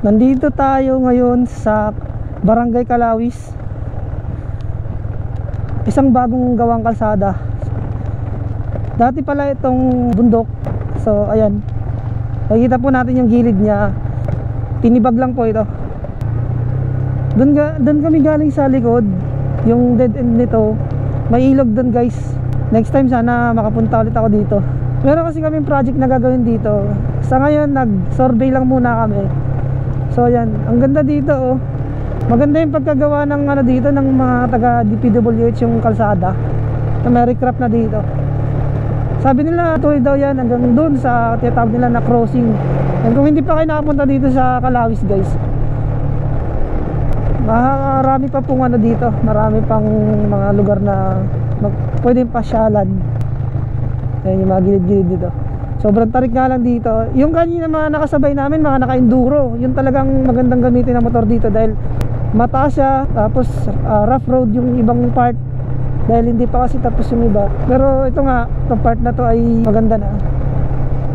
Nandito tayo ngayon sa Barangay Calawis. Isang bagong gawang kalsada. Dati pala itong bundok. So ayan, nakikita po natin yung gilid niya. Tinibag lang po ito. Doon kami galing sa likod. Yung dead end nito, may ilog doon guys. Next time sana makapunta ulit ako dito. Meron kasi kaming project na gagawin dito. Sa ngayon nag-survey lang muna kami. So ayan, ang ganda dito oh. Maganda yung pagkagawa ng ano dito ng mga taga DPWH yung kalsada. Na may recraft na dito. Sabi nila tuloy daw yan hanggang doon sa tinatawag nila na crossing. And kung hindi pa kayo nakapunta dito sa Calawis guys, marami pa pong ano dito. Marami pang mga lugar na pwedeng pasyalan. Ayan yung mga gilid-gilid dito. Sobrang tarik nga lang dito. Yung kanina mga nakasabay namin, mga naka-enduro, yun talagang magandang gamitin ng motor dito dahil mataas siya. Tapos rough road yung ibang part dahil hindi pa kasi tapos yung iba. Pero ito nga, itong part na to ay maganda na.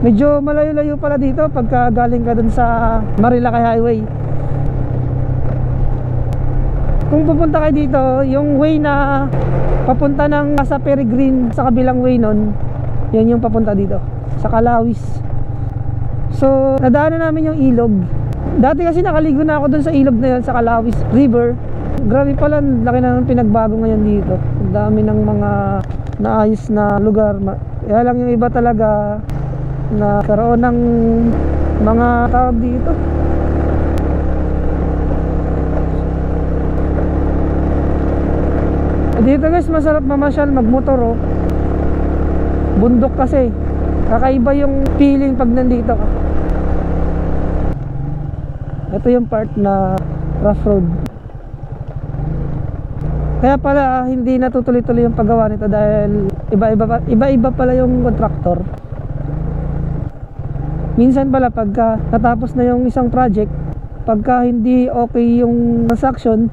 Medyo malayo-layo pala dito pagka galing ka dun sa Marilaki Highway. Kung pupunta kayo dito, yung way na papunta ng sa Peregrine sa kabilang way nun, yan yung papunta dito sa Calawis. So nadaanan namin yung ilog. Dati kasi nakaligo na ako dun sa ilog na yun sa Calawis River. Grabe pala, laki na ng pinagbago ngayon dito. Ang dami ng mga naayos na lugar. Kaya lang yung iba talaga na karoon ng mga tawag dito. Dito guys masarap mamasyal, magmotor oh. Bundok kasi. Kakaiba yung feeling pag nandito ka. Ito yung part na rough road. Kaya pala hindi natutuloy-tuloy yung paggawa nito dahil iba-iba pala yung contractor. Minsan pala pagka natapos na yung isang project, pagka hindi okay yung transaction,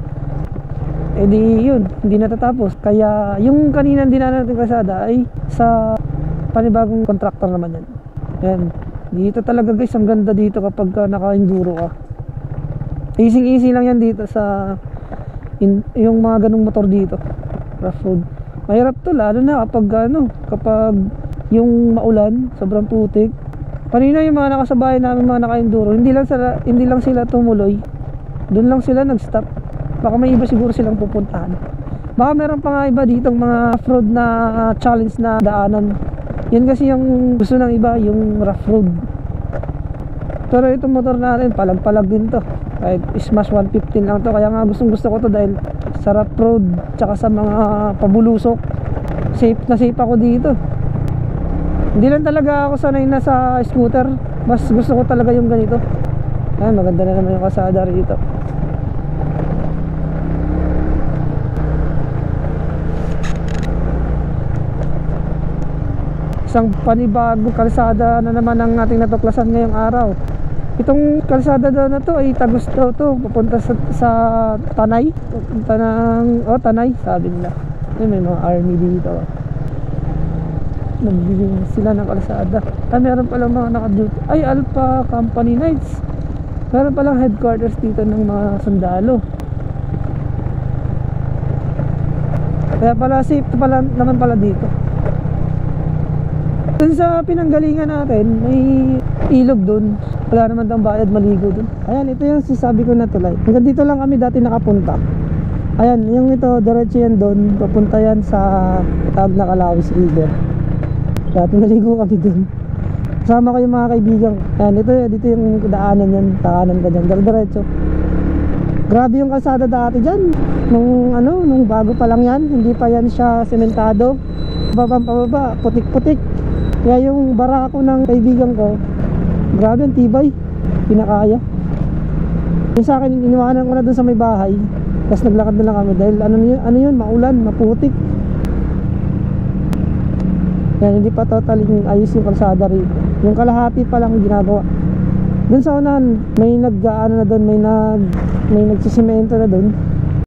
edi yun, hindi natatapos. Kaya yung kanina dinaanan natin kalsada ay sa panibagong contractor naman yan. Ayan, dito talaga guys, ang ganda dito kapag naka-enduro ka. Easy lang yan dito sa yung mga ganung motor dito, rough road. Mahirap to lalo na kapag kapag yung maulan, sobrang putik. Kanina yung mga nakasabay namin mga naka-enduro, hindi lang sila tumuloy. Doon lang sila nag-stop. Baka may iba siguro silang pupuntahan. Baka meron pa nga iba ditong mga off-road na challenge na daanan. Yan kasi yung gusto ng iba, yung rough road. Pero itong motor natin, palag-palag din to. Kahit smash 115 lang to. Kaya nga gusto ko to dahil sa rough road, tsaka sa mga pabulusok, safe na safe ako dito. Hindi lang talaga ako sanay na sa scooter. Mas gusto ko talaga yung ganito. Ayan, maganda na naman yung kalsada rito. Isang panibagong kalsada na naman ang ating natuklasan ngayong araw. Itong kalsada daw na to ay tagos daw to, papunta sa Tanay. Papunta ng Tanay, sabi nila. May mga army dito. Nagbibigay sila ng kalsada. Meron palang mga naka-duty. Ay, Alpha Company Nights. Meron palang headquarters dito ng mga sundalo. Kaya pala safe pala naman pala dito. Dun sa pinanggalingan natin, may ilog dun. Wala naman tang bayad maligo dun. Ayan, ito yung sisabi ko na tulay. Hanggang dito lang kami dati nakapunta. Ayan, yung ito, diretso yan dun. Papunta yan sa tawag na Calawis River. Dati naligo kami dun. Kasama ko yung mga kaibigan. Ayan, dito yung daanan yan. Daanan ka dyan, diretso. Grabe yung kalsada dati dyan. Nung bago pa lang yan. Hindi pa yan siya sementado. Pababa, putik-putik. Kaya yung barako ng kaibigan ko, grabe ang tibay, pinakaya. Yung sa akin, iniwanan ko na dun sa may bahay. Tapos naglakad na lang kami dahil ano yun, maulan, maputik. Yan, hindi pa totally ayos yung kalsada rin. Yung kalahati pa lang ginagawa. Dun sa unahan, may nag-ano na dun, may nagsisemento na dun.